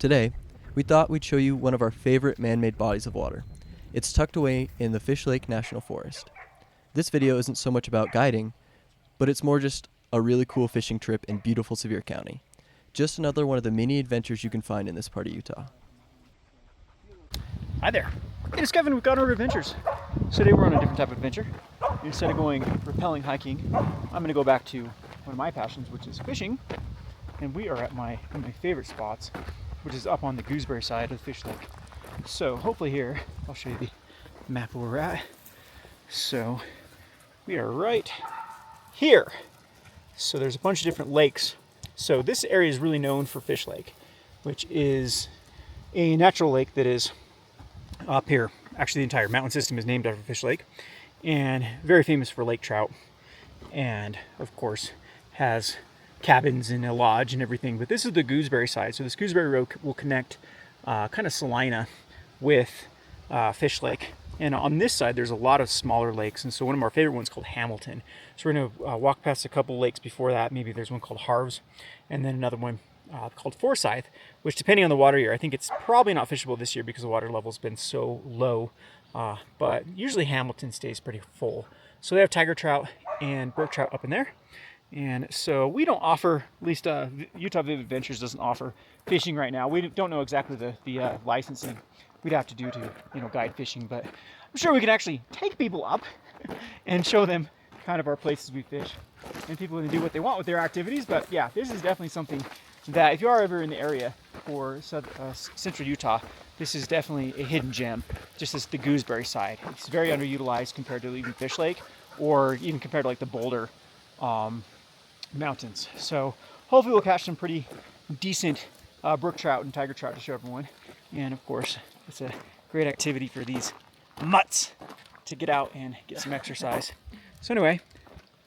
Today, we thought we'd show you one of our favorite man-made bodies of water. It's tucked away in the Fishlake National Forest. This video isn't so much about guiding, but it's more just a really cool fishing trip in beautiful Sevier County. Just another one of the many adventures you can find in this part of Utah. Hi there. It is Kevin with God Order Adventures. So today we're on a different type of adventure. Instead of going rappelling hiking, I'm going to go back to one of my passions, which is fishing. And we are at one of my favorite spots, which is up on the gooseberry side of the fish lake. So hopefully here, I'll show you the map where we're at. So we are right here. So there's a bunch of different lakes. So this area is really known for Fishlake, which is a natural lake that is up here. Actually, the entire mountain system is named after Fishlake, and very famous for lake trout, and of course has cabins and a lodge and everything. But this is the gooseberry side. So this gooseberry road will connect kind of Salina with Fishlake. And on this side, there's a lot of smaller lakes. And so one of our favorite ones called Hamilton. So we're going to walk past a couple lakes before that. Maybe there's one called Harves, and then another one called Forsyth, which depending on the water year, I think it's probably not fishable this year because the water level's been so low. But usually Hamilton stays pretty full. So they have tiger trout and brook trout up in there. And so we don't offer, at least Utah Vivid Adventures doesn't offer fishing right now. We don't know exactly the licensing we'd have to do to, guide fishing, but I'm sure we can actually take people up and show them kind of our places we fish, and people can do what they want with their activities. But yeah, this is definitely something that if you are ever in the area for central Utah, this is definitely a hidden gem. Just as the gooseberry side, it's very underutilized compared to even Fishlake, or even compared to like the Boulder mountains. So hopefully we'll catch some pretty decent brook trout and tiger trout to show everyone. And of course, it's a great activity for these mutts to get out and get some exercise. So anyway,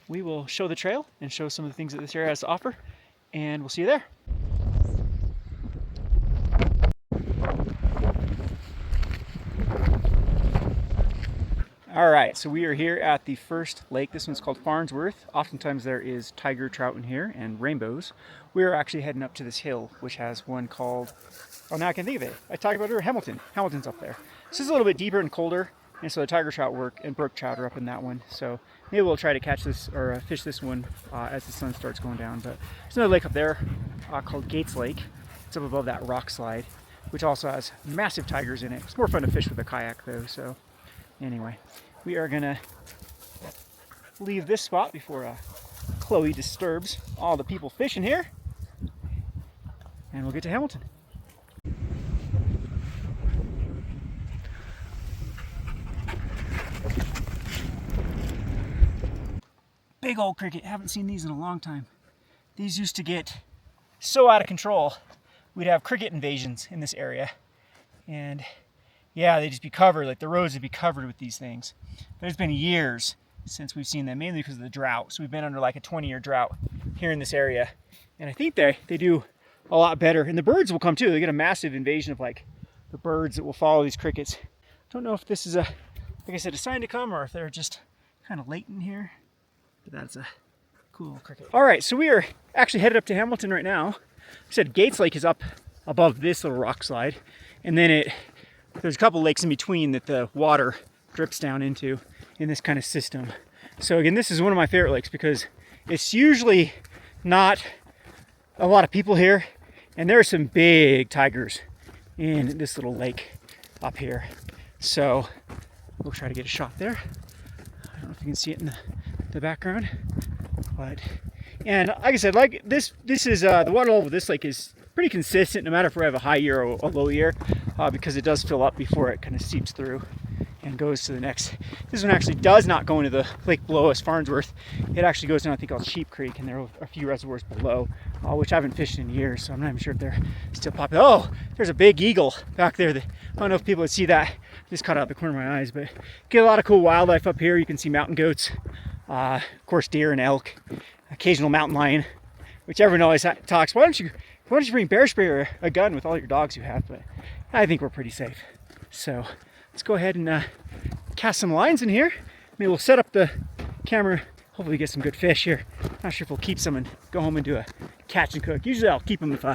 we will show the trail and show some of the things that this area has to offer, and we'll see you there. All right, so we are here at the first lake. This one's called Farnsworth. Oftentimes there is tiger trout in here and rainbows. We are actually heading up to this hill, which has one called, oh, now I can think of it. I talked about it, Hamilton. Hamilton's up there. This is a little bit deeper and colder, and so the tiger trout work and brook trout are up in that one. So maybe we'll try to catch this or fish this one as the sun starts going down. But there's another lake up there called Gates Lake. It's up above that rock slide, which also has massive tigers in it. It's more fun to fish with a kayak though. So anyway, we are gonna leave this spot before Chloe disturbs all the people fishing here, and we'll get to Hamilton. Big old cricket. Haven't seen these in a long time. These used to get so out of control. We'd have cricket invasions in this area, and yeah, they'd just be covered, like the roads would be covered with these things. But it's been years since we've seen them, mainly because of the drought. So we've been under like a 20-year drought here in this area, and I think they do a lot better. And the birds will come too. They get a massive invasion of like the birds that will follow these crickets. Don't know if this is like I said, a sign to come, or if they're just kind of latent here. But that's a cool little cricket. All right, so we are actually headed up to Hamilton right now. I said Gates Lake is up above this little rock slide, and then there's a couple lakes in between that the water drips down into in this kind of system. So again, this is one of my favorite lakes because it's usually not a lot of people here, and there are some big tigers in this little lake up here. So we'll try to get a shot there. I don't know if you can see it in the background, but and like I said, like this is the water level of this lake is pretty consistent no matter if we have a high year or a low year, because it does fill up before it kind of seeps through and goes to the next. This one actually does not go into the lake below us, Farnsworth. It actually goes down, I think, called Sheep Creek, and there are a few reservoirs below, which I haven't fished in years, so I'm not even sure if they're still popular. Oh, there's a big eagle back there. I don't know if people would see that. Just caught out the corner of my eyes, but get a lot of cool wildlife up here. You can see mountain goats, of course deer and elk, occasional mountain lion, which everyone always talks, why don't you bring bear spray or a gun with all your dogs you have? But I think we're pretty safe. So let's go ahead and cast some lines in here. Maybe we'll set up the camera, hopefully get some good fish here. Not sure if we'll keep some and go home and do a catch and cook. Usually I'll keep them if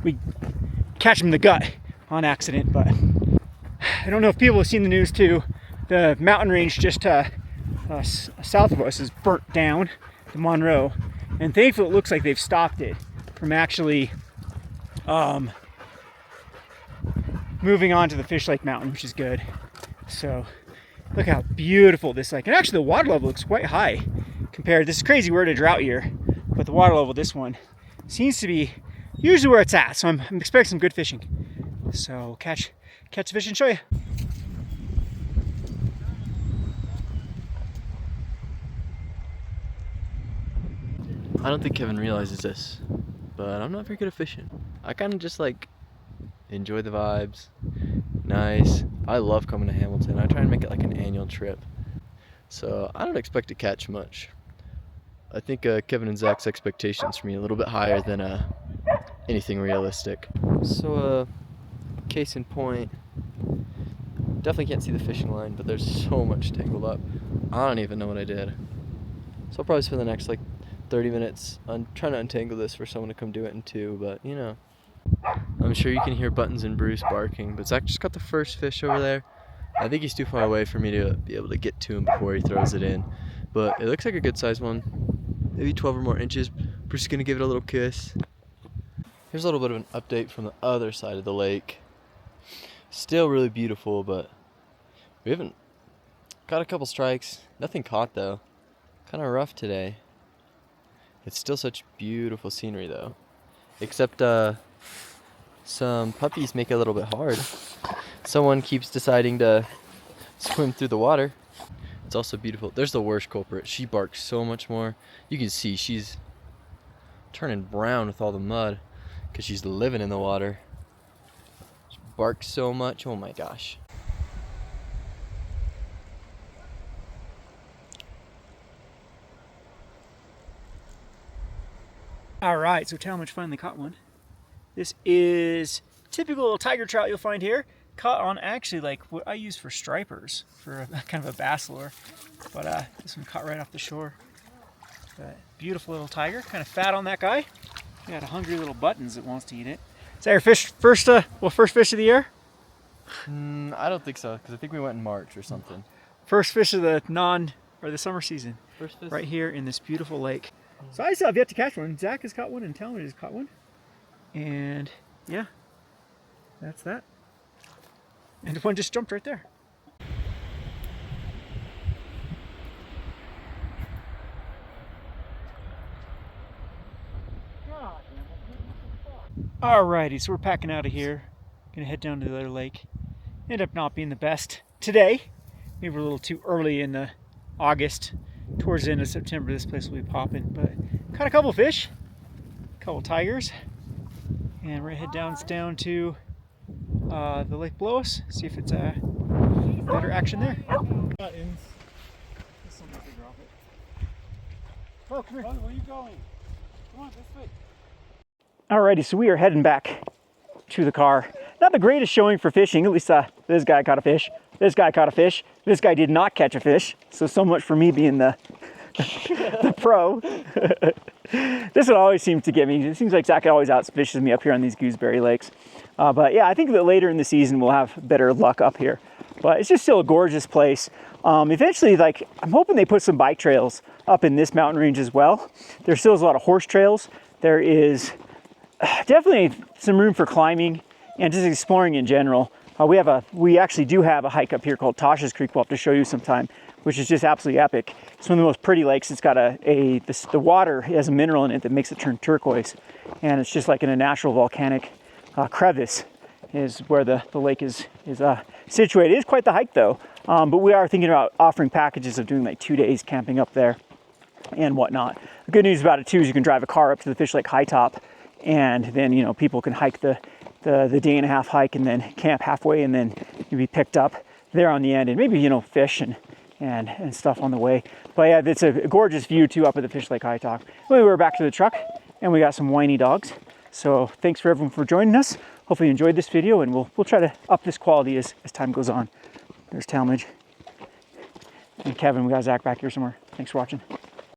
we catch him in the gut on accident. But I don't know if people have seen the news too. The mountain range just south of us is burnt down, the Monroe, and thankfully it looks like they've stopped it from actually moving on to the Fishlake Mountain, which is good. So look how beautiful this lake, and actually the water level looks quite high compared. This is crazy, we're in a drought year, but the water level this one seems to be usually where it's at. So I'm expecting some good fishing. So catch the fish and show you. I don't think Kevin realizes this, but I'm not very good at fishing. I kind of just like enjoy the vibes. Nice. I love coming to Hamilton. I try and make it like an annual trip. So I don't expect to catch much. I think Kevin and Zach's expectations for me are a little bit higher than anything realistic. So case in point, definitely can't see the fishing line, but there's so much tangled up. I don't even know what I did. So I'll probably spend the next like 30 minutes on trying to untangle this for someone to come do it in two, but you know. I'm sure you can hear Buttons and Bruce barking, but Zach just got the first fish over there. I think he's too far away for me to be able to get to him before he throws it in, but it looks like a good sized one, maybe 12 or more inches. Bruce is gonna give it a little kiss. Here's a little bit of an update from the other side of the lake. Still really beautiful, but we haven't got a couple strikes. Nothing caught though. Kind of rough today. It's still such beautiful scenery though, except some puppies make it a little bit hard. Someone keeps deciding to swim through the water. It's also beautiful. There's the worst culprit. She barks so much more. You can see she's turning brown with all the mud because she's living in the water. She barks so much. Oh my gosh. All right, so Talmadge finally caught one. This is typical tiger trout you'll find here. Caught on actually like what I use for stripers, for a kind of a bass lure. But this one caught right off the shore. But beautiful little tiger, kind of fat on that guy. Got a hungry little Buttons that wants to eat it. Is that your first fish of the year? I don't think so, because I think we went in March or something. First fish of the the summer season. First fish. Right here in this beautiful lake. So I still have yet to catch one. Zach has caught one and Talmadge has caught one. And yeah, that's that. And one just jumped right there. Alrighty, so we're packing out of here. Gonna head down to the other lake. Ended up not being the best today. Maybe we're a little too early in the August. Towards the end of September, this place will be popping. But caught a couple fish, a couple tigers, and we're gonna head down to the lake below us. See if it's better action there. Oh, come here. Where are you going? Come on, this way. Alrighty, so we are heading back to the car. Not the greatest showing for fishing. At least this guy caught a fish. This guy caught a fish. This guy did not catch a fish. So much for me being the pro. This one always seems to get me. It seems like Zach always outfishes me up here on these gooseberry lakes. But yeah, I think that later in the season we'll have better luck up here. But it's just still a gorgeous place. Eventually, like, I'm hoping they put some bike trails up in this mountain range as well. There still is a lot of horse trails. There is definitely some room for climbing and just exploring in general. We actually do have a hike up here called Tasha's Creek we'll have to show you sometime, which is just absolutely epic. It's one of the most pretty lakes. It's got the water has a mineral in it that makes it turn turquoise. And it's just like in a natural volcanic crevice is where the lake is situated. It is quite the hike though. But we are thinking about offering packages of doing like 2 days camping up there and whatnot. The good news about it too is you can drive a car up to the Fishlake High Top, and then, you know, people can hike the day and a half hike and then camp halfway, and then you'll be picked up there on the end, and maybe, you know, fish and stuff on the way. But yeah, it's a gorgeous view too up at the Fishlake High Top. Anyway, we're back to the truck and we got some whiny dogs. So thanks for everyone for joining us. Hopefully you enjoyed this video, and we'll try to up this quality as time goes on. There's Talmadge and Kevin. We got Zach back here somewhere. Thanks for watching.